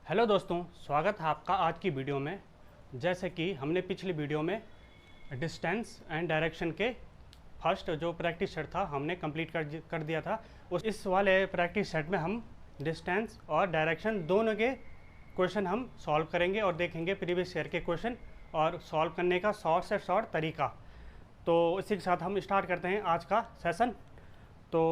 Hello दोस्तों, स्वागत है आपका आज की वीडियो में। जैसे कि हमने पिछली वीडियो में डिस्टेंस एंड डायरेक्शन के फर्स्ट जो प्रैक्टिस सेट था हमने कंप्लीट कर दिया था। इस वाले प्रैक्टिस सेट में हम डिस्टेंस और डायरेक्शन दोनों के क्वेश्चन हम सॉल्व करेंगे और देखेंगे प्रीवियस ईयर के क्वेश्चन और सॉल्व करने का शॉर्ट से शॉर्ट तरीका। तो इसी के साथ हम स्टार्ट करते हैं आज का सेशन। तो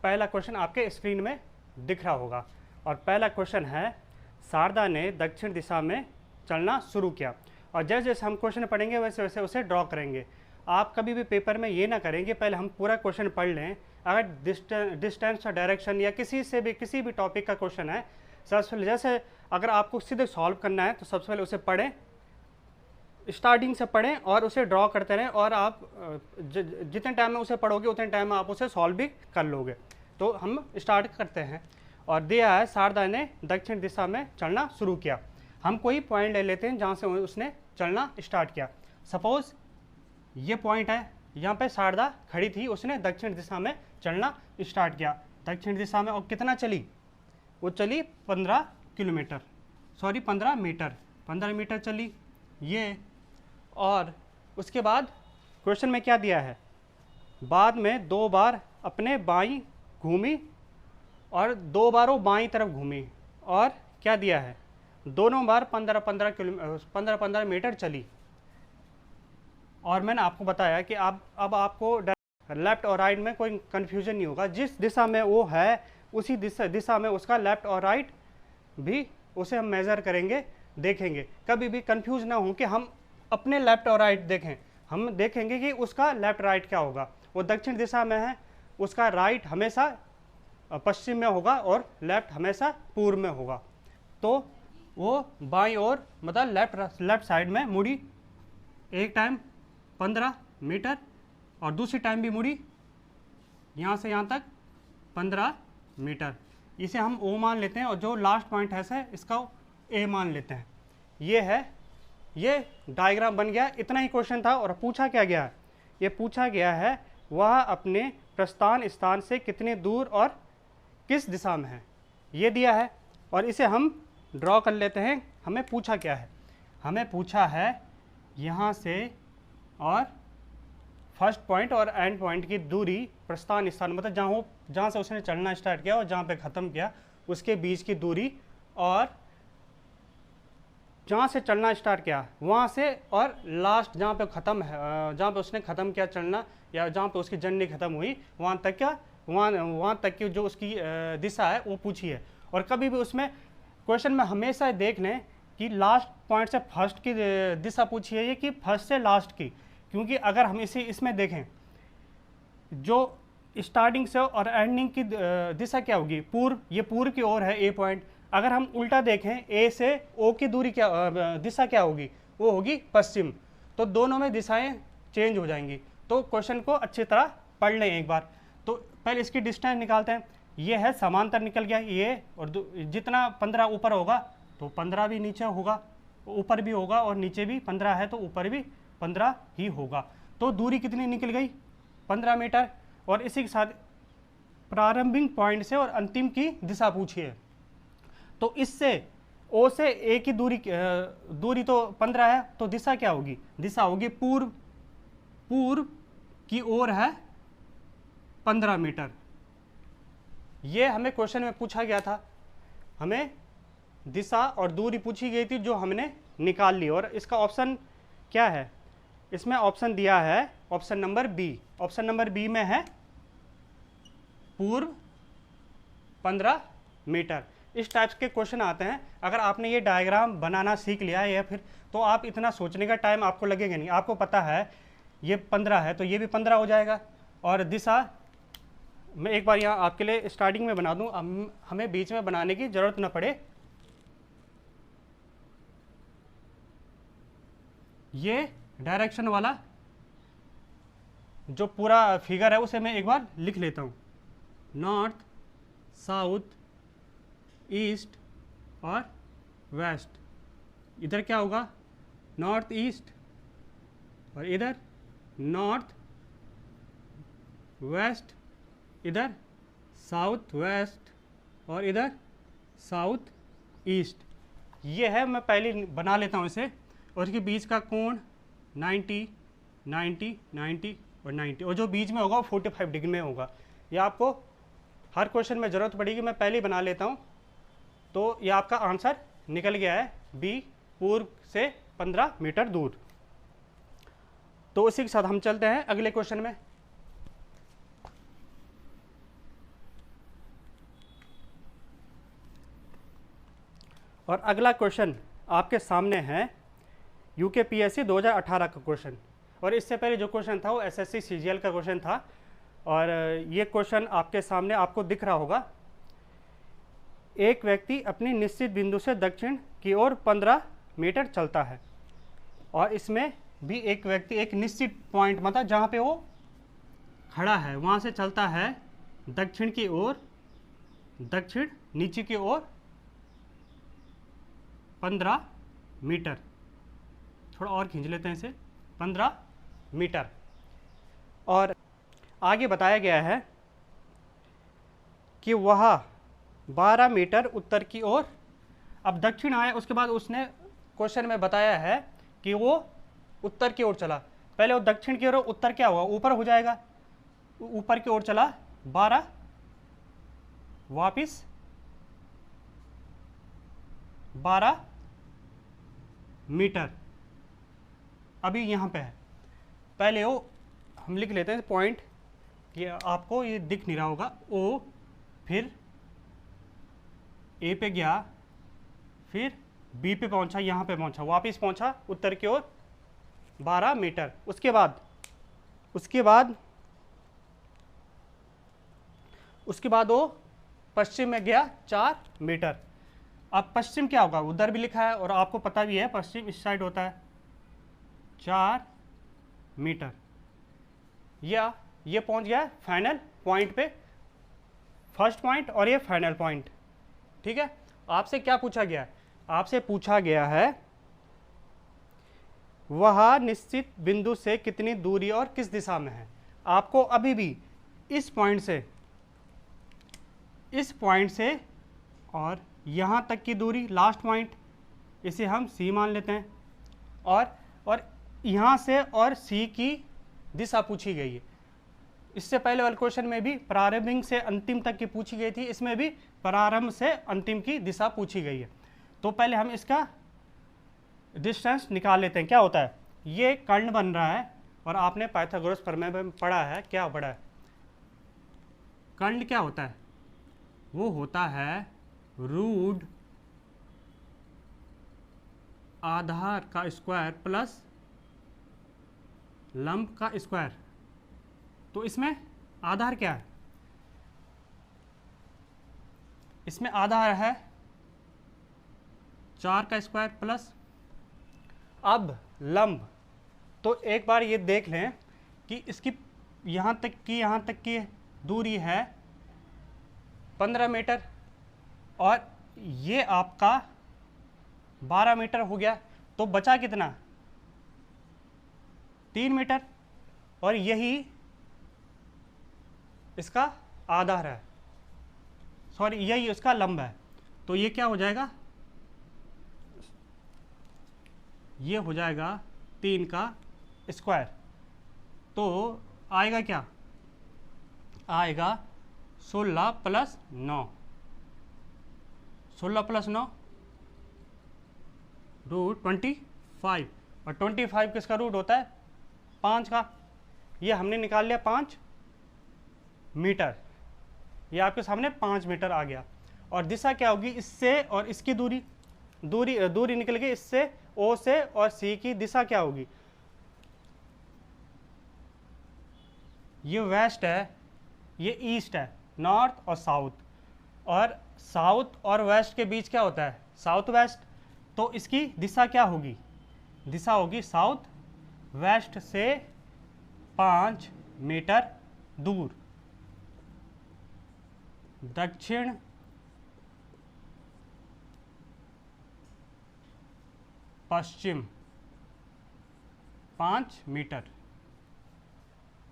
पहला क्वेश्चन आपके स्क्रीन में दिख रहा होगा और पहला क्वेश्चन है, शारदा ने दक्षिण दिशा में चलना शुरू किया। और जैसे जैसे हम क्वेश्चन पढ़ेंगे वैसे वैसे उसे ड्रॉ करेंगे। आप कभी भी पेपर में ये ना करेंगे पहले हम पूरा क्वेश्चन पढ़ लें। अगर डिस्टेंस और डायरेक्शन या किसी भी टॉपिक का क्वेश्चन है, सबसे पहले जैसे अगर आपको सीधे सॉल्व करना है तो सबसे पहले उसे पढ़ें, स्टार्टिंग से पढ़ें और उसे ड्रॉ करते रहें। और आप जितने टाइम में उसे पढ़ोगे उतने टाइम में आप उसे सॉल्व भी कर लोगे। तो हम स्टार्ट करते हैं। और दिया है, शारदा ने दक्षिण दिशा में चलना शुरू किया। हम कोई पॉइंट ले लेते हैं जहाँ से उसने चलना स्टार्ट किया। सपोज ये पॉइंट है, यहाँ पे शारदा खड़ी थी, उसने दक्षिण दिशा में चलना स्टार्ट किया दक्षिण दिशा में। और कितना चली? वो चली 15 किलोमीटर, सॉरी 15 मीटर, 15 मीटर चली ये। और उसके बाद क्वेश्चन में क्या दिया है, बाद में 2 बार अपने बाईं घूमी और 2 बार वो बाईं तरफ घूमी। और क्या दिया है, दोनों बार 15 मीटर चली। और मैंने आपको बताया कि अब आपको लेफ्ट और राइट में कोई कन्फ्यूजन नहीं होगा। जिस दिशा में वो है उसी दिशा में उसका लेफ्ट और राइट भी उसे हम मेज़र करेंगे, देखेंगे। कभी भी कंफ्यूज ना हो कि हम अपने लेफ्ट और राइट देखें। हम देखेंगे कि उसका लेफ्ट राइट क्या होगा। वो दक्षिण दिशा में है, उसका राइट हमेशा पश्चिम में होगा और लेफ्ट हमेशा पूर्व में होगा। तो वो बाईं ओर मतलब लेफ्ट साइड में मुड़ी, एक टाइम 15 मीटर और दूसरी टाइम भी मुड़ी यहाँ से यहाँ तक 15 मीटर। इसे हम ओ मान लेते हैं और जो लास्ट पॉइंट है इसका ए मान लेते हैं। ये है, ये डायग्राम बन गया। इतना ही क्वेश्चन था। और पूछा क्या गया है, ये पूछा गया है वह अपने प्रस्थान स्थान से कितने दूर और किस दिशा में है, ये दिया है। और इसे हम ड्रॉ कर लेते हैं। हमें पूछा क्या है, हमें पूछा है यहाँ से और फर्स्ट पॉइंट और एंड पॉइंट की दूरी, प्रस्थान स्थान मतलब जहाँ से उसने चलना स्टार्ट किया और जहाँ पे ख़त्म किया उसके बीच की दूरी। और जहाँ से चलना स्टार्ट किया वहाँ से और लास्ट जहाँ पे ख़त्म है, जहाँ पे उसने ख़त्म किया चलना या जहाँ पे उसकी जर्नी ख़त्म हुई वहाँ तक क्या, वहाँ तक की जो उसकी दिशा है वो पूछी है। और कभी भी उसमें क्वेश्चन में हमेशा देख लें कि लास्ट पॉइंट से फर्स्ट की दिशा पूछी है ये कि फर्स्ट से लास्ट की। क्योंकि अगर हम इसमें देखें जो स्टार्टिंग से और एंडिंग की दिशा क्या होगी, पूर्व, ये पूर्व की ओर है ए पॉइंट। अगर हम उल्टा देखें ए से ओ की दूरी क्या, दिशा क्या होगी, वो होगी पश्चिम। तो दोनों में दिशाएं चेंज हो जाएंगी। तो क्वेश्चन को अच्छी तरह पढ़ लें एक बार। तो पहले इसकी डिस्टेंस निकालते हैं। ये है समांतर निकल गया ये, और जितना 15 ऊपर होगा तो 15 भी नीचे होगा, ऊपर भी होगा, और नीचे भी 15 है तो ऊपर भी 15 ही होगा। तो दूरी कितनी निकल गई, 15 मीटर। और इसी के साथ प्रारंभिक पॉइंट से और अंतिम की दिशा पूछी है। तो इससे ओ से ए की दूरी तो 15 है, तो दिशा क्या होगी, दिशा होगी पूर्व, पूर्व की ओर है 15 मीटर। ये हमें क्वेश्चन में पूछा गया था। हमें दिशा और दूरी पूछी गई थी जो हमने निकाल ली। और इसका ऑप्शन क्या है, इसमें ऑप्शन दिया है option number B. Option number B में है पूर्व 15 मीटर। इस टाइप के क्वेश्चन आते हैं। अगर आपने ये डायग्राम बनाना सीख लिया है या फिर, तो आप इतना सोचने का टाइम आपको लगेगा नहीं। आपको पता है ये 15 है तो ये भी 15 हो जाएगा। और दिशा मैं एक बार यहाँ आपके लिए स्टार्टिंग में बना दूँ, हमें बीच में बनाने की ज़रूरत ना पड़े। ये डायरेक्शन वाला जो पूरा फिगर है उसे मैं एक बार लिख लेता हूँ। नॉर्थ, साउथ, ईस्ट और वेस्ट। इधर क्या होगा, नॉर्थ ईस्ट, और इधर नॉर्थ वेस्ट, इधर साउथ वेस्ट, और इधर साउथ ईस्ट। ये है, मैं पहले बना लेता हूँ इसे, और इसके बीच का कोण 90, 90, 90 और 90, और जो बीच में होगा वो 45 डिग्री में होगा। ये आपको हर क्वेश्चन में ज़रूरत पड़ेगी, मैं पहले ही बना लेता हूँ। तो ये आपका आंसर निकल गया है बी, पूर्व से 15 मीटर दूर। तो इसी के साथ हम चलते हैं अगले क्वेश्चन में। और अगला क्वेश्चन आपके सामने है यूकेपीएससी 2018 का क्वेश्चन, और इससे पहले जो क्वेश्चन था वो एसएससी सीजीएल का क्वेश्चन था। और ये क्वेश्चन आपके सामने आपको दिख रहा होगा। एक व्यक्ति अपनी निश्चित बिंदु से दक्षिण की ओर 15 मीटर चलता है, और इसमें भी एक व्यक्ति एक निश्चित पॉइंट, मतलब जहाँ पे वो खड़ा है वहाँ से चलता है दक्षिण की ओर, दक्षिण नीचे की ओर 15 मीटर। थोड़ा और खींच लेते हैं इसे, 15 मीटर। और आगे बताया गया है कि वह 12 मीटर उत्तर की ओर, अब दक्षिण आया, उसके बाद उसने क्वेश्चन में बताया है कि वो उत्तर की ओर चला। पहले वो दक्षिण की ओर, उत्तर क्या होगा, ऊपर हो जाएगा, ऊपर की ओर चला 12, वापिस 12 मीटर। अभी यहाँ पे है, पहले वो हम लिख लेते हैं पॉइंट, ये आपको ये दिख नहीं रहा होगा, ओ, फिर ए पे गया, फिर बी पे पहुंचा, यहाँ पे पहुंचा, वापिस पहुंचा उत्तर की ओर 12 मीटर। उसके बाद वो पश्चिम में गया 4 मीटर। अब पश्चिम क्या होगा, उधर भी लिखा है और आपको पता भी है पश्चिम इस साइड होता है 4 मीटर। या ये पहुंच गया फाइनल पॉइंट पे, फर्स्ट पॉइंट और ये फाइनल पॉइंट। ठीक है, आपसे क्या पूछा गया है, आपसे पूछा गया है वह निश्चित बिंदु से कितनी दूरी और किस दिशा में है। आपको अभी भी इस पॉइंट से और यहाँ तक की दूरी, लास्ट पॉइंट, इसे हम सी मान लेते हैं, और यहाँ से और सी की दिशा पूछी गई है। इससे पहले वाले क्वेश्चन में भी प्रारंभिक से अंतिम तक की पूछी गई थी, इसमें भी प्रारंभ से अंतिम की दिशा पूछी गई है। तो पहले हम इसका डिस्टेंस निकाल लेते हैं। क्या होता है, ये कर्ण बन रहा है, और आपने पाइथागोरस प्रमेय में पढ़ा है, क्या पढ़ा है, कर्ण क्या होता है, वो होता है रूट आधार का स्क्वायर प्लस लंब का स्क्वायर। तो इसमें आधार क्या है, इसमें आधार है 4 का स्क्वायर प्लस, अब लंब, तो एक बार ये देख लें कि इसकी यहाँ तक की दूरी है 15 मीटर, और ये आपका 12 मीटर हो गया, तो बचा कितना, 3 मीटर, और यही इसका आधार है, सॉरी यही इसका लंब है। तो ये क्या हो जाएगा, ये हो जाएगा 3 का स्क्वायर। तो आएगा क्या, आएगा 16 प्लस 9, 16 प्लस 9 रूट 25, और 25 किसका रूट होता है, 5 का। ये हमने निकाल लिया 5 मीटर, ये आपके सामने 5 मीटर आ गया। और दिशा क्या होगी, इससे और इसकी दूरी निकल गई, इससे ओ से और सी की दिशा क्या होगी, ये वेस्ट है, ये ईस्ट है, नॉर्थ और साउथ और वेस्ट के बीच क्या होता है, साउथ वेस्ट। तो इसकी दिशा क्या होगी, दिशा होगी साउथ वेस्ट से 5 मीटर दूर, दक्षिण पश्चिम 5 मीटर।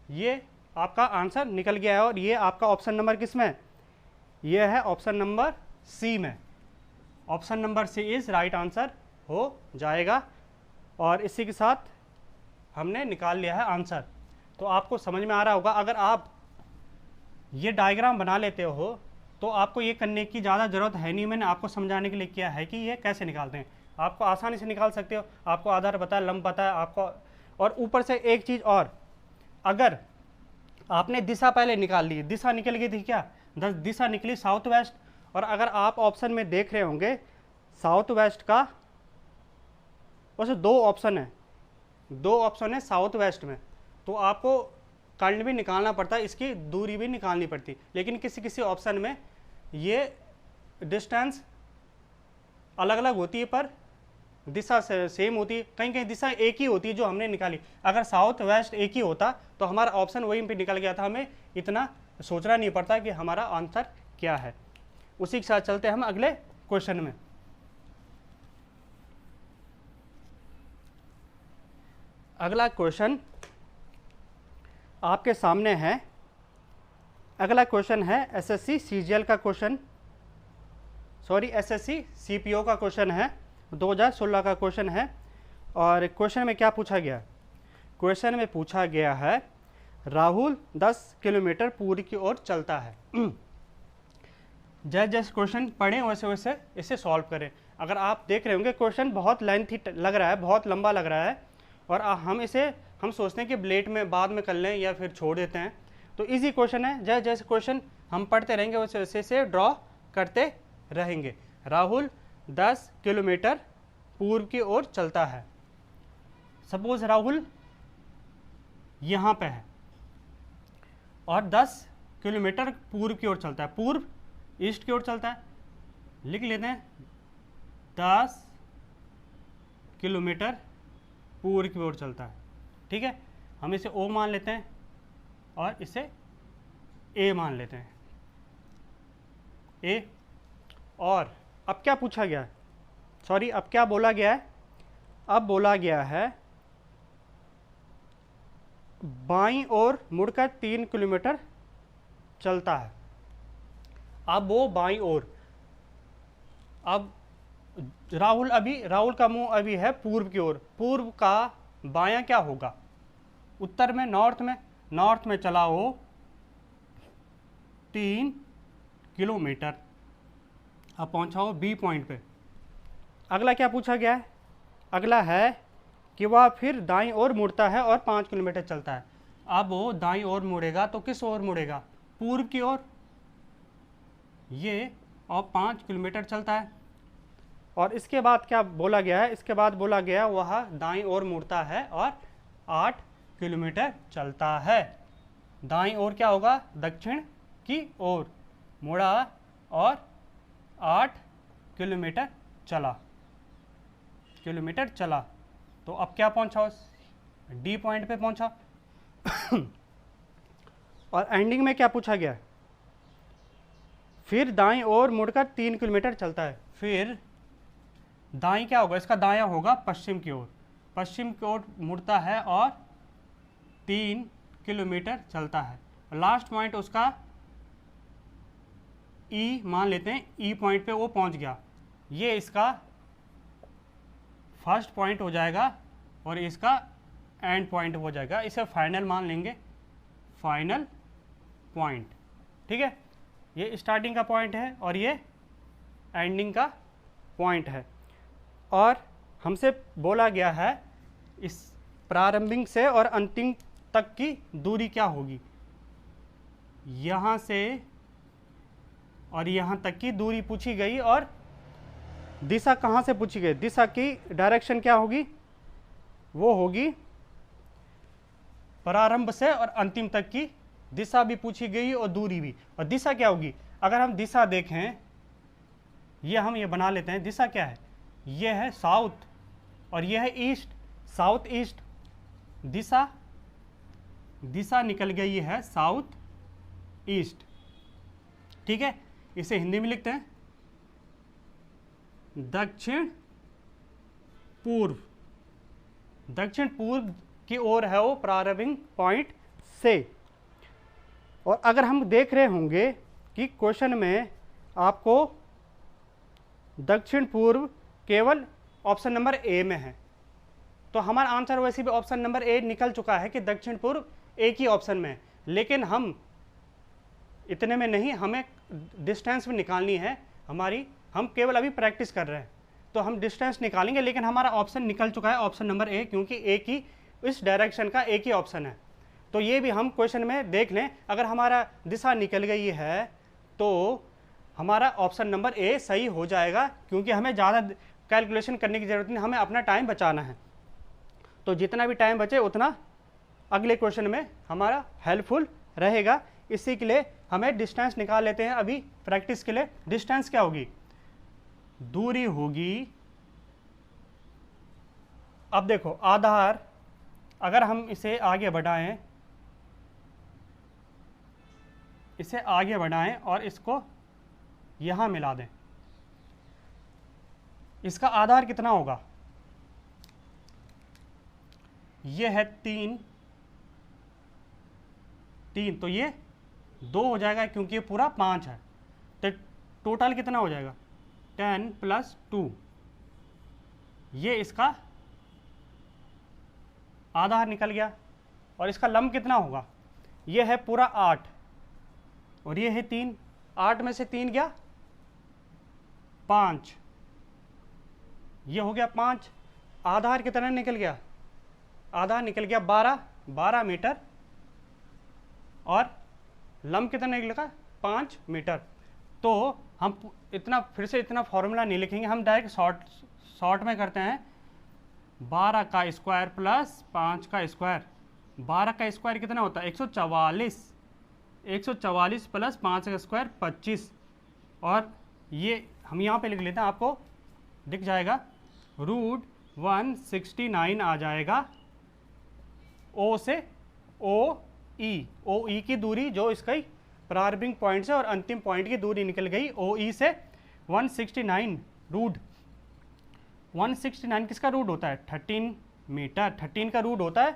ये आपका आंसर निकल गया है, और ये आपका ऑप्शन नंबर किस में, ये है ऑप्शन नंबर सी में। Option number C is right answer हो जाएगा। और इसी के साथ हमने निकाल लिया है आंसर। तो आपको समझ में आ रहा होगा, अगर आप ये डायग्राम बना लेते हो तो आपको ये करने की ज़्यादा ज़रूरत है नहीं। मैंने आपको समझाने के लिए किया है कि ये कैसे निकालते हैं, आपको आसानी से निकाल सकते हो। आपको आधार पता है, लंब पता है आपको। और ऊपर से एक चीज़ और, अगर आपने दिशा पहले निकाल ली, दिशा निकल गई थी क्या, दिशा निकली साउथ वेस्ट। और अगर आप ऑप्शन में देख रहे होंगे साउथ वेस्ट का, वैसे दो ऑप्शन है साउथ वेस्ट में, तो आपको कर्ल भी निकालना पड़ता है, इसकी दूरी भी निकालनी पड़ती। लेकिन किसी किसी ऑप्शन में ये डिस्टेंस अलग अलग होती है पर दिशा सेम होती है, कहीं कहीं दिशा एक ही होती है जो हमने निकाली। अगर साउथ वेस्ट एक ही होता तो हमारा ऑप्शन वहीं पे निकल गया था, हमें इतना सोचना नहीं पड़ता कि हमारा आंसर क्या है। उसी के साथ चलते हैं हम अगले क्वेश्चन में। अगला क्वेश्चन आपके सामने है। अगला क्वेश्चन है एसएससी सीजीएल का क्वेश्चन, सॉरी एसएससी सीपीओ का क्वेश्चन है, 2016 का क्वेश्चन है। और क्वेश्चन में क्या पूछा गया, क्वेश्चन में पूछा गया है राहुल 10 किलोमीटर पूर्व की ओर चलता है। जैसे जैसे क्वेश्चन पढ़ें वैसे वैसे इसे सॉल्व करें। अगर आप देख रहे होंगे क्वेश्चन बहुत लेंथी लग रहा है, बहुत लंबा लग रहा है, और हम सोचते हैं कि ब्लेड में बाद में कर लें या फिर छोड़ देते हैं। तो इजी क्वेश्चन है, जैसे जैसे क्वेश्चन हम पढ़ते रहेंगे वैसे वैसे इसे ड्रॉ करते रहेंगे। राहुल 10 किलोमीटर पूर्व की ओर चलता है। सपोज राहुल यहाँ पे है और 10 किलोमीटर पूर्व की ओर चलता है, पूर्व ईस्ट की ओर चलता है। लिख लेते हैं 10 किलोमीटर पूर्व की ओर चलता है, ठीक है। हम इसे O मान लेते हैं और इसे A मान लेते हैं, A। और अब क्या पूछा गया है, सॉरी अब क्या बोला गया है, अब बोला गया है बाईं ओर मुड़कर 3 किलोमीटर चलता है। अब वो बाईं ओर, अब राहुल का मुंह अभी है पूर्व की ओर, पूर्व का बायां क्या होगा, उत्तर में, नॉर्थ में चला हो 3 किलोमीटर। अब पहुंचा हो बी पॉइंट पे। अगला क्या पूछा गया है, अगला है कि वह फिर दाईं ओर मुड़ता है और 5 किलोमीटर चलता है। अब वो दाईं ओर मुड़ेगा तो किस ओर मुड़ेगा, पूर्व की ओर, ये, और 5 किलोमीटर चलता है। और इसके बाद क्या बोला गया है, इसके बाद बोला गया वह दाईं ओर मुड़ता है और 8 किलोमीटर चलता है। दाईं ओर क्या होगा, दक्षिण की ओर मुड़ा और 8 किलोमीटर चला। तो अब क्या पहुंचा, डी पॉइंट पे पहुंचा। और एंडिंग में क्या पूछा गया, फिर दाईं ओर मुड़कर 3 किलोमीटर चलता है। फिर दाईं क्या होगा, इसका दायां होगा पश्चिम की ओर मुड़ता है और 3 किलोमीटर चलता है। लास्ट पॉइंट उसका ई मान लेते हैं, ई पॉइंट पे वो पहुंच गया। ये इसका फर्स्ट पॉइंट हो जाएगा और इसका एंड पॉइंट हो जाएगा। इसे फाइनल मान लेंगे, फाइनल पॉइंट, ठीक है। ये स्टार्टिंग का पॉइंट है और ये एंडिंग का पॉइंट है। और हमसे बोला गया है इस प्रारंभिक से और अंतिम तक की दूरी क्या होगी, यहाँ से और यहाँ तक की दूरी पूछी गई। और दिशा कहाँ से पूछी गई, दिशा की डायरेक्शन क्या होगी, वो होगी प्रारंभ से और अंतिम तक की दिशा भी पूछी गई और दूरी भी। और दिशा क्या होगी, अगर हम दिशा देखें, ये बना लेते हैं, दिशा क्या है, ये है साउथ और ये है ईस्ट, साउथ ईस्ट। दिशा निकल गई है साउथ ईस्ट, ठीक है। इसे हिंदी में लिखते हैं दक्षिण पूर्व की ओर है वो प्रारंभिक पॉइंट से। और अगर हम देख रहे होंगे कि क्वेश्चन में आपको दक्षिण पूर्व केवल ऑप्शन नंबर ए में है। तो हमारा आंसर वैसे भी ऑप्शन नंबर ए निकल चुका है कि दक्षिण पूर्व एक ही ऑप्शन में है, लेकिन हम इतने में नहीं, हमें डिस्टेंस भी निकालनी है हमारी। हम केवल अभी प्रैक्टिस कर रहे हैं, तो हम डिस्टेंस निकालेंगे, लेकिन हमारा ऑप्शन निकल चुका है ऑप्शन नंबर ए, क्योंकि एक ही इस डायरेक्शन का एक ही ऑप्शन है। तो ये भी हम क्वेश्चन में देख लें, अगर हमारा दिशा निकल गई है तो हमारा ऑप्शन नंबर ए सही हो जाएगा, क्योंकि हमें ज़्यादा कैलकुलेशन करने की ज़रूरत नहीं, हमें अपना टाइम बचाना है। तो जितना भी टाइम बचे उतना अगले क्वेश्चन में हमारा हेल्पफुल रहेगा। इसी के लिए हमें डिस्टेंस निकाल लेते हैं अभी प्रैक्टिस के लिए। डिस्टेंस क्या होगी? दूरी होगी। अब देखो आधार, अगर हम इसे आगे बढ़ाएं, और इसको यहां मिला दें, इसका आधार कितना होगा? ये है 3, तो ये 2 हो जाएगा, क्योंकि ये पूरा 5 है। तो टोटल कितना हो जाएगा? 10 + 2, ये इसका आधार निकल गया। और इसका लंब कितना होगा? ये है पूरा 8 और ये है 3, 8 में से 3 गया 5, ये हो गया 5। आधार कितना निकल गया? आधार निकल गया 12 मीटर, और लंब कितना निकलेगा? 5 मीटर। तो हम इतना फिर से इतना फॉर्मूला नहीं लिखेंगे, हम डायरेक्ट शॉर्ट में करते हैं। 12 का स्क्वायर प्लस 5 का स्क्वायर, 12 का स्क्वायर कितना होता है? 144, 144 प्लस 5 का स्क्वायर 25, और ये हम यहाँ पे लिख लेते हैं, आपको दिख जाएगा, √169 आ जाएगा। ओ से ओ ई की दूरी, जो इसका प्रारंभिक पॉइंट से और अंतिम पॉइंट की दूरी निकल गई, ओ ई से 169 रूट 169 किसका रूट होता है? 13 मीटर। 13 का रूट होता है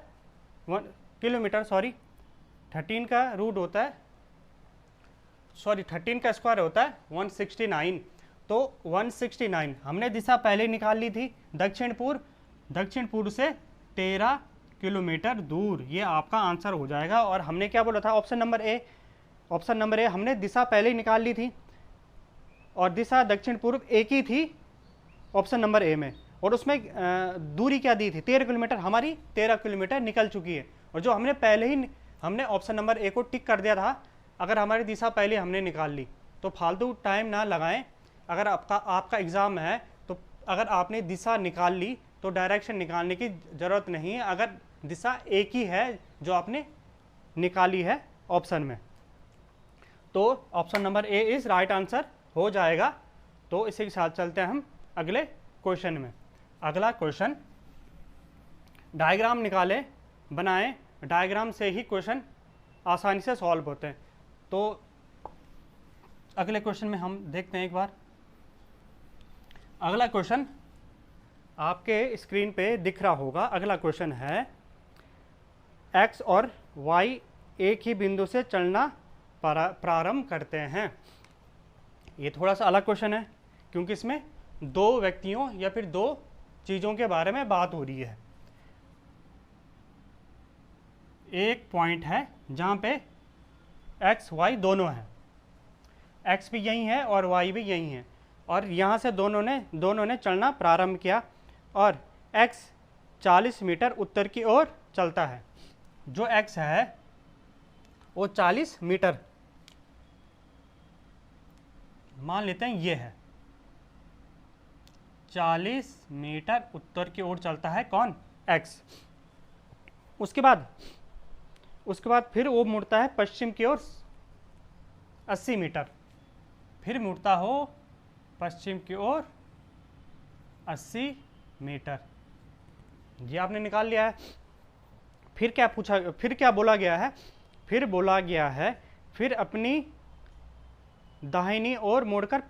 1 किलोमीटर, सॉरी 13 का रूट होता है, 13 का स्क्वायर होता है 169। तो 169 हमने दिशा पहले निकाल ली थी, दक्षिण पूर्व से 13 किलोमीटर दूर, ये आपका आंसर हो जाएगा। और हमने क्या बोला था? ऑप्शन नंबर ए हमने दिशा पहले ही निकाल ली थी, और दिशा दक्षिण पूर्व एक ही थी ऑप्शन नंबर ए में, और उसमें दूरी क्या दी थी? 13 किलोमीटर। हमारी 13 किलोमीटर निकल चुकी है। और जो हमने पहले ही हमने ऑप्शन नंबर ए को टिक कर दिया था, अगर हमारी दिशा पहले हमने निकाल ली, तो फालतू टाइम ना लगाएं। अगर आपका एग्ज़ाम है, तो अगर आपने दिशा निकाल ली तो डायरेक्शन निकालने की ज़रूरत नहीं है, अगर दिशा एक ही है जो आपने निकाली है ऑप्शन में। तो option number A is right answer हो जाएगा। तो इसी के साथ चलते हैं हम अगले क्वेश्चन में। अगला क्वेश्चन, डायग्राम बनाएं। डायग्राम से ही क्वेश्चन आसानी से सॉल्व होते हैं। तो अगले क्वेश्चन में हम देखते हैं एक बार। अगला क्वेश्चन आपके स्क्रीन पे दिख रहा होगा। अगला क्वेश्चन है, x और y एक ही बिंदु से चलना प्रारंभ करते हैं। ये थोड़ा सा अलग क्वेश्चन है, क्योंकि इसमें 2 व्यक्तियों या फिर 2 चीज़ों के बारे में बात हो रही है। एक पॉइंट है जहाँ पे x y दोनों हैं, x भी यही है और y भी यही है, और यहाँ से दोनों ने चलना प्रारंभ किया, और x 40 मीटर उत्तर की ओर चलता है। जो x है वो 40 मीटर मान लेते हैं, ये है 40 मीटर उत्तर की ओर चलता है कौन? x। उसके बाद फिर वो मुड़ता है पश्चिम की ओर 80 मीटर, फिर मुड़ता हो पश्चिम की ओर 80 मीटर। ये आपने निकाल लिया है। फिर क्या बोला गया है? फिर अपनी दाहिनी ओर मुड़कर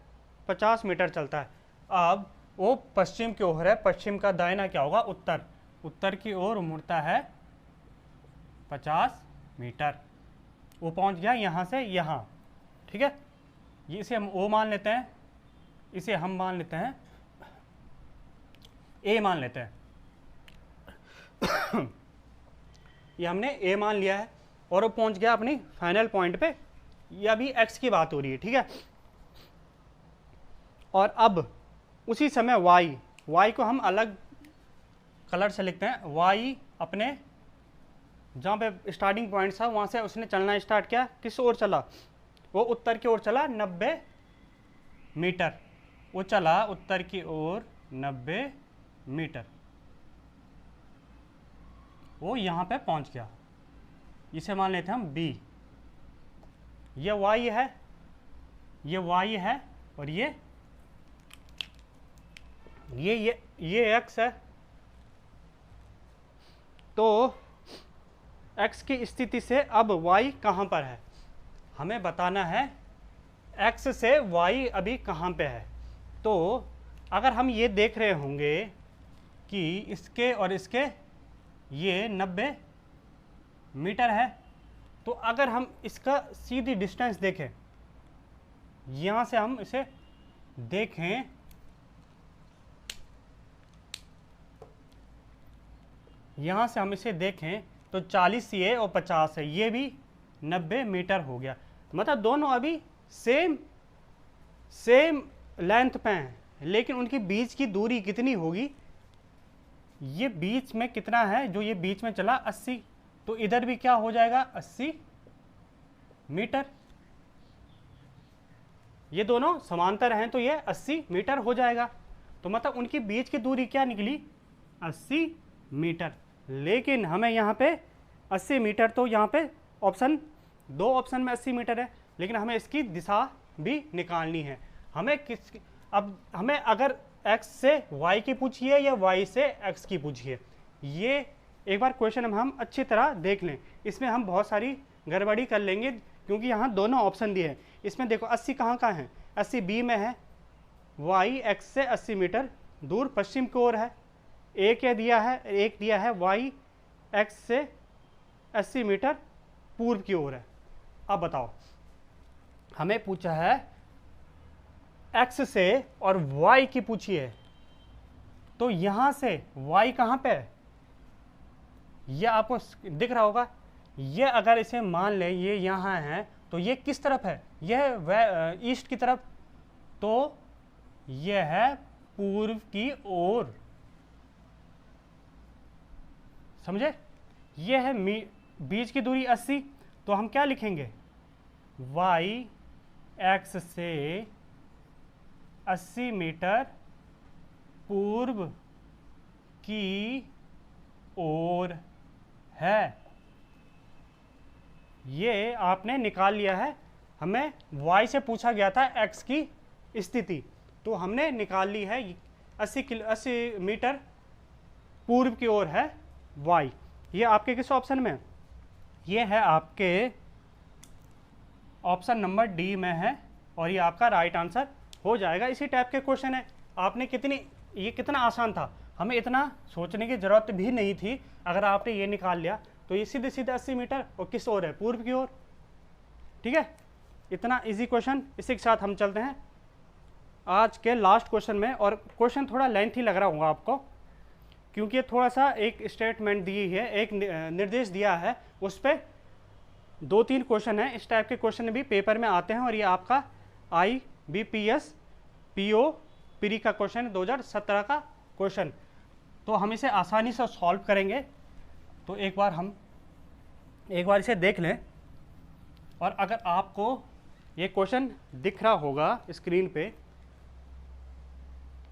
50 मीटर चलता है। अब वो पश्चिम की ओर है, पश्चिम का दाहिना क्या होगा? उत्तर की ओर मुड़ता है 50 मीटर। वो पहुंच गया यहाँ से यहाँ, ठीक है। ये इसे हम ओ मान लेते हैं, इसे हम मान लेते हैं ए मान लेते हैं। ये हमने ए मान लिया है और वो पहुंच गया अपनी फाइनल पॉइंट पे। ये अभी एक्स की बात हो रही है, ठीक है। और अब उसी समय वाई को हम अलग कलर से लिखते हैं। वाई अपने जहाँ पे स्टार्टिंग पॉइंट था वहाँ से उसने चलना स्टार्ट किया। किस ओर चला? वो उत्तर की ओर चला 90 मीटर। वो चला उत्तर की ओर 90 मीटर। वो यहाँ पे पहुँच गया। इसे मान लेते हैं हम बी। ये वाई है, ये वाई है और ये एक्स है। तो एक्स की स्थिति से अब वाई कहाँ पर है हमें बताना है। एक्स से वाई अभी कहाँ पे है? तो अगर हम ये देख रहे होंगे कि इसके और इसके ये 90 मीटर है, तो अगर हम इसका सीधी डिस्टेंस देखें, यहाँ से हम इसे देखें, यहाँ से हम इसे देखें तो 40 ये और 50 है, ये भी 90 मीटर हो गया। मतलब दोनों अभी सेम लेंथ पे हैं, लेकिन उनकी बीच की दूरी कितनी होगी? ये बीच में कितना है? जो ये बीच में चला 80, तो इधर भी क्या हो जाएगा? 80 मीटर। ये दोनों समांतर हैं तो ये 80 मीटर हो जाएगा। तो मतलब उनकी बीच की दूरी क्या निकली? 80 मीटर। लेकिन हमें यहाँ पे 80 मीटर, तो यहाँ पे दो ऑप्शन में 80 मीटर है, लेकिन हमें इसकी दिशा भी निकालनी है। अब हमें अगर x से y की पूछिए या y से x की पूछिए, ये एक बार क्वेश्चन हम अच्छी तरह देख लें। इसमें हम बहुत सारी गड़बड़ी कर लेंगे क्योंकि यहाँ दोनों ऑप्शन दिए हैं। इसमें देखो 80 कहाँ है? 80 बी में है। y x से 80 मीटर दूर पश्चिम की ओर है। एक दिया है y x से 80 मीटर पूर्व की ओर है। अब बताओ, हमें पूछा है x से और y की पूछी है, तो यहां से y कहां पे है? ये आपको दिख रहा होगा। ये अगर इसे मान ले ये यहां है, तो ये किस तरफ है? यह ईस्ट की तरफ, तो यह है पूर्व की ओर। समझे? यह है बीच की दूरी 80, तो हम क्या लिखेंगे? y x से 80 मीटर पूर्व की ओर है। ये आपने निकाल लिया है। हमें y से पूछा गया था x की स्थिति, तो हमने निकाल ली है। 80 मीटर पूर्व की ओर है y। ये आपके किस ऑप्शन में? ये है आपके ऑप्शन नंबर डी में है, और ये आपका राइट आंसर हो जाएगा। इसी टाइप के क्वेश्चन है। आपने ये कितना आसान था, हमें इतना सोचने की जरूरत भी नहीं थी। अगर आपने ये निकाल लिया तो ये सीधे 80 मीटर और किस ओर है? पूर्व की ओर। ठीक है, इतना इजी क्वेश्चन। इसी के साथ हम चलते हैं आज के लास्ट क्वेश्चन में। और क्वेश्चन थोड़ा लेंथी लग रहा होगा आपको, क्योंकि थोड़ा सा एक स्टेटमेंट दी है, एक निर्देश दिया है, उस पर 2-3 क्वेश्चन है। इस टाइप के क्वेश्चन भी पेपर में आते हैं, और ये आपका IBPS PO प्री का क्वेश्चन है, 2017 का क्वेश्चन। तो हम इसे आसानी से सॉल्व करेंगे। तो एक बार इसे देख लें, और अगर आपको ये क्वेश्चन दिख रहा होगा स्क्रीन पे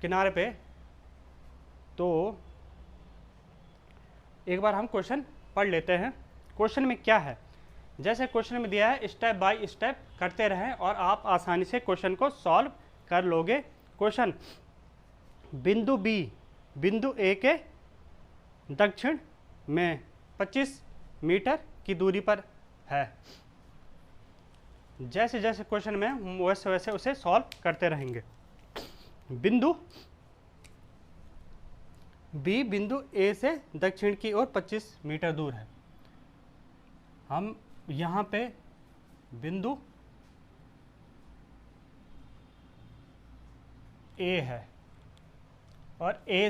किनारे पे, तो एक बार हम क्वेश्चन पढ़ लेते हैं। क्वेश्चन में क्या है? जैसे क्वेश्चन में दिया है, स्टेप बाय स्टेप करते रहें और आप आसानी से क्वेश्चन को सॉल्व कर लोगे। क्वेश्चन, बिंदु B बिंदु A के दक्षिण में 25 मीटर की दूरी पर है। जैसे जैसे क्वेश्चन में वैसे वैसे उसे सॉल्व करते रहेंगे। बिंदु B बिंदु A से दक्षिण की ओर 25 मीटर दूर है। हम यहाँ पे बिंदु ए है और ए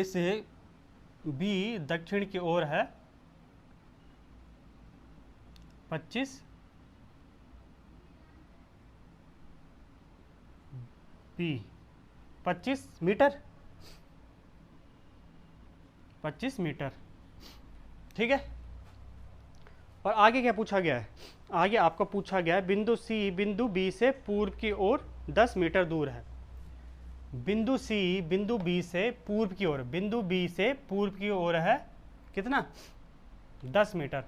से बी दक्षिण की ओर है 25 बी 25 मीटर, 25 मीटर। ठीक है। और आगे क्या पूछा गया है? आगे आपको पूछा गया है बिंदु सी बिंदु बी से पूर्व की ओर 10 मीटर दूर है। बिंदु सी बिंदु बी से पूर्व की ओर, बिंदु बी से पूर्व की ओर है कितना? 10 मीटर।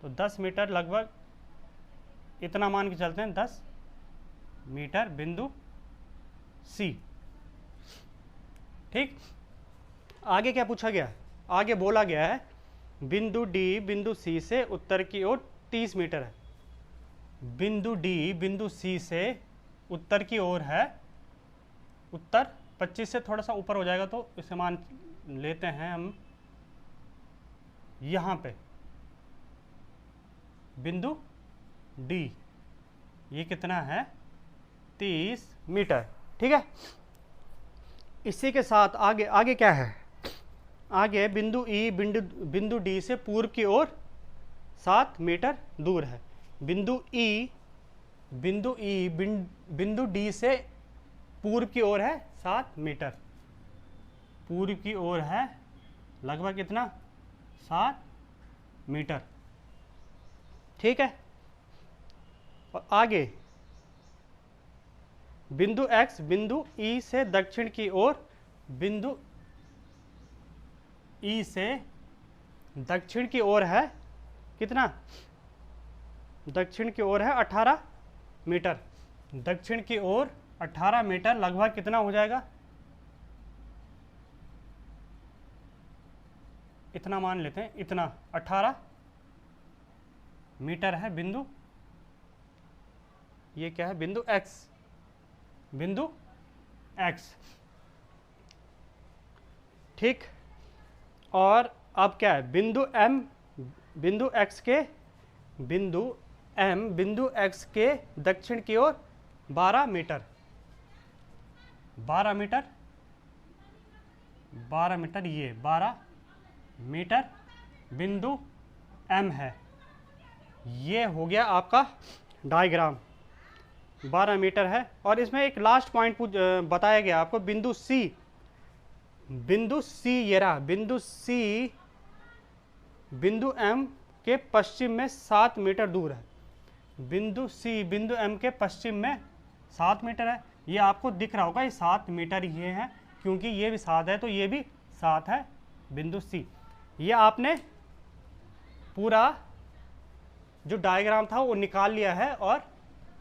तो 10 मीटर लगभग इतना मान के चलते हैं, 10 मीटर बिंदु सी। ठीक। आगे क्या पूछा गया? आगे बोला गया है बिंदु डी बिंदु सी से उत्तर की ओर 30 मीटर है। बिंदु डी बिंदु सी से उत्तर की ओर है, उत्तर 25 से थोड़ा सा ऊपर हो जाएगा तो इसे मान लेते हैं हम यहाँ पे बिंदु डी, ये कितना है? 30 मीटर। ठीक है। इसी के साथ आगे आगे क्या है? आगे बिंदु ई बिंदु डी से पूर्व की ओर 7 मीटर दूर है। बिंदु ई बिंदु डी से पूर्व की ओर है 7 मीटर, पूर्व की ओर है लगभग कितना? 7 मीटर। ठीक है। और आगे बिंदु एक्स बिंदु ई से दक्षिण की ओर, बिंदु ई से दक्षिण की ओर है कितना? दक्षिण की ओर है 18 मीटर। दक्षिण की ओर 18 मीटर लगभग कितना हो जाएगा? इतना मान लेते हैं, इतना 18 मीटर है बिंदु, ये क्या है? बिंदु एक्स, बिंदु एक्स। ठीक। और अब क्या है? बिंदु एम बिंदु एक्स के बिंदु एम बिंदु एक्स के दक्षिण की ओर 12 मीटर, 12 मीटर, 12 मीटर, ये 12 मीटर बिंदु एम है। ये हो गया आपका डायग्राम, 12 मीटर है। और इसमें एक लास्ट पॉइंट बताया गया आपको, बिंदु सी ये रहा, बिंदु सी बिंदु एम के पश्चिम में 7 मीटर दूर है। बिंदु सी बिंदु एम के पश्चिम में 7 मीटर है। ये आपको दिख रहा होगा, ये 7 मीटर ये है, क्योंकि ये भी 7 है तो ये भी 7 है बिंदु सी। ये आपने पूरा जो डायग्राम था वो निकाल लिया है और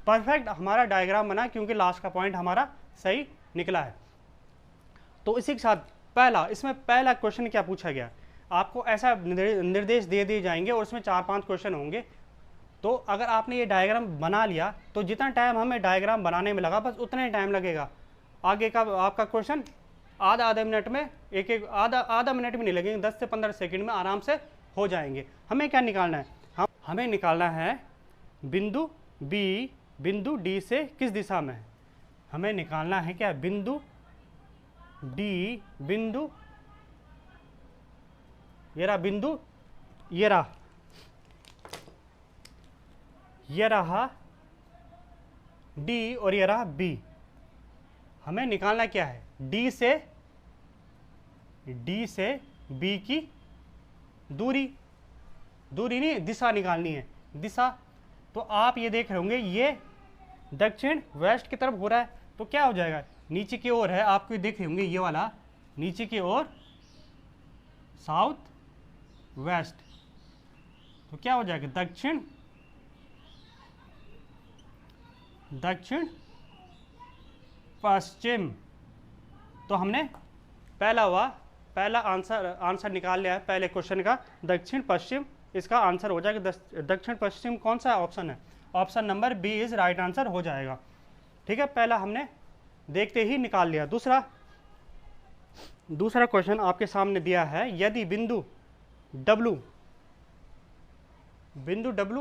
परफेक्ट हमारा डायग्राम बना, क्योंकि लास्ट का पॉइंट हमारा सही निकला है। तो इसी के साथ इसमें पहला क्वेश्चन क्या पूछा गया? आपको ऐसा निर्देश दे दिए जाएंगे और उसमें 4-5 क्वेश्चन होंगे। तो अगर आपने ये डायग्राम बना लिया तो जितना टाइम हमें डायग्राम बनाने में लगा बस उतना ही टाइम लगेगा। आगे का आपका क्वेश्चन आधा मिनट में, एक आधा मिनट भी नहीं लगेंगे, 10 से 15 सेकंड में आराम से हो जाएंगे। हमें क्या निकालना है? हमें निकालना है बिंदु बी बिंदु डी से किस दिशा में है। हमें निकालना है क्या? बिंदु डी बिंदु, ये रहा बिंदु, ये रहा डी और ये रहा बी। हमें निकालना क्या है? डी से बी की दूरी नहीं, दिशा निकालनी है, दिशा। तो आप ये देख रहे होंगे ये दक्षिण वेस्ट की तरफ हो रहा है, तो क्या हो जाएगा? नीचे की ओर है, आपको देख रहे होंगे ये वाला नीचे की ओर साउथ वेस्ट, तो क्या हो जाएगा? दक्षिण पश्चिम। तो हमने पहला आंसर निकाल लिया है पहले क्वेश्चन का, दक्षिण पश्चिम। इसका आंसर हो जाएगा दक्षिण पश्चिम। कौन सा ऑप्शन है? Option number B is right answer हो जाएगा। ठीक है, पहला हमने देखते ही निकाल लिया। दूसरा क्वेश्चन आपके सामने दिया है, यदि बिंदु डब्लू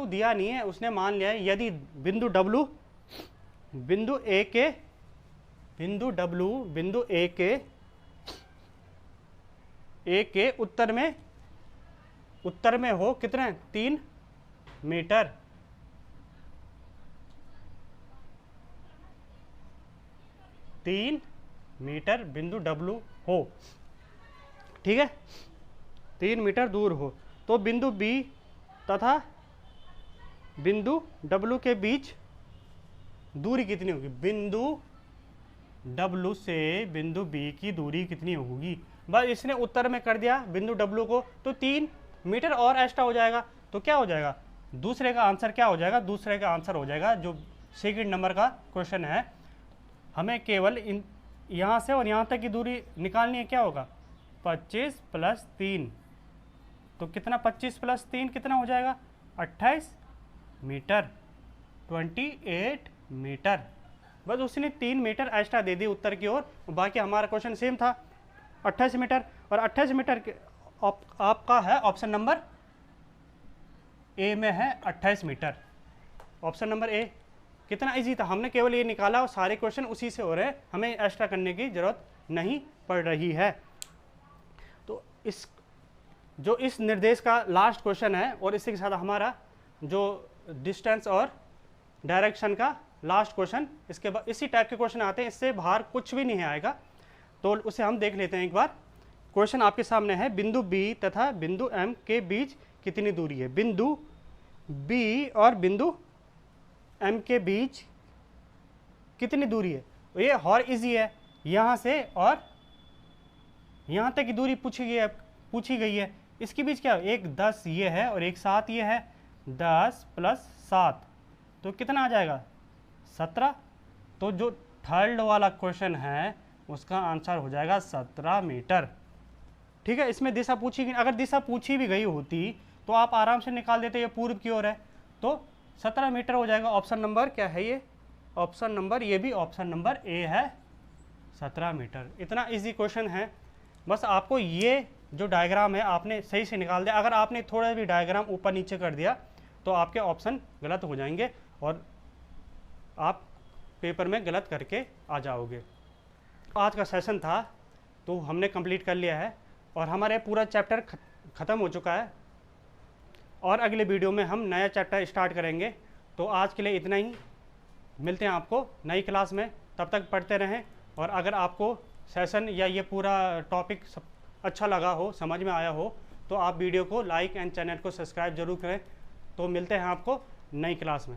दिया नहीं है, उसने मान लिया है यदि बिंदु डब्लू बिंदु ए के, बिंदु W, बिंदु ए के उत्तर में हो कितने 3 मीटर। बिंदु W हो, ठीक है, 3 मीटर दूर हो। तो बिंदु B तथा बिंदु W के बीच दूरी कितनी होगी? बिंदु W से बिंदु B की दूरी कितनी होगी? बस इसने उत्तर में कर दिया बिंदु W को, तो 3 मीटर और एक्स्ट्रा हो जाएगा। तो क्या हो जाएगा दूसरे का आंसर? क्या हो जाएगा दूसरे का आंसर? हो जाएगा जो सेकंड नंबर का क्वेश्चन है, हमें केवल इन यहाँ से और यहाँ तक की दूरी निकालनी है। क्या होगा 25 + 3, तो कितना 25 + 3 कितना हो जाएगा 28 मीटर, 28 मीटर। बस उसने 3 मीटर एक्स्ट्रा दे दी उत्तर की ओर, बाकी हमारा क्वेश्चन सेम था 28 मीटर। और 28 मीटर आपका है ऑप्शन नंबर ए में है 28 मीटर, ऑप्शन नंबर ए। कितना इजी था, हमने केवल ये निकाला और सारे क्वेश्चन उसी से हो रहे हैं, हमें एक्स्ट्रा करने की ज़रूरत नहीं पड़ रही है। तो इस निर्देश का लास्ट क्वेश्चन है, और इसी के साथ हमारा जो डिस्टेंस और डायरेक्शन का लास्ट क्वेश्चन, इसके बाद इसी टाइप के क्वेश्चन आते हैं, इससे बाहर कुछ भी नहीं आएगा। तो उसे हम देख लेते हैं एक बार। क्वेश्चन आपके सामने है, बिंदु B तथा बिंदु M के बीच कितनी दूरी है? बिंदु B और बिंदु M के बीच कितनी दूरी है? ये और इजी है, यहाँ से और यहाँ तक की दूरी पूछी गई है। इसके बीच क्या है? एक 10 ये है और एक 7 ये है, 10 + 7 तो कितना आ जाएगा 17। तो जो थर्ड वाला क्वेश्चन है उसका आंसर हो जाएगा 17 मीटर, ठीक है। इसमें दिशा पूछी गई, अगर दिशा पूछी भी गई होती तो आप आराम से निकाल देते, ये पूर्व की ओर है तो 17 मीटर हो जाएगा। ऑप्शन नंबर क्या है ये? ऑप्शन नंबर, ये भी ऑप्शन नंबर ए है, 17 मीटर। इतना इजी क्वेश्चन है, बस आपको ये जो डायग्राम है आपने सही से निकाल दिया। अगर आपने थोड़ा भी डायग्राम ऊपर नीचे कर दिया तो आपके ऑप्शन गलत हो जाएंगे और आप पेपर में गलत करके आ जाओगे। आज का सेशन था तो हमने कंप्लीट कर लिया है और हमारे पूरा चैप्टर ख़त्म हो चुका है, और अगले वीडियो में हम नया चैप्टर स्टार्ट करेंगे। तो आज के लिए इतना ही, मिलते हैं आपको नई क्लास में, तब तक पढ़ते रहें। और अगर आपको सेशन या ये पूरा टॉपिक सब अच्छा लगा हो, समझ में आया हो, तो आप वीडियो को लाइक एंड चैनल को सब्सक्राइब जरूर करें। तो मिलते हैं आपको नई क्लास में।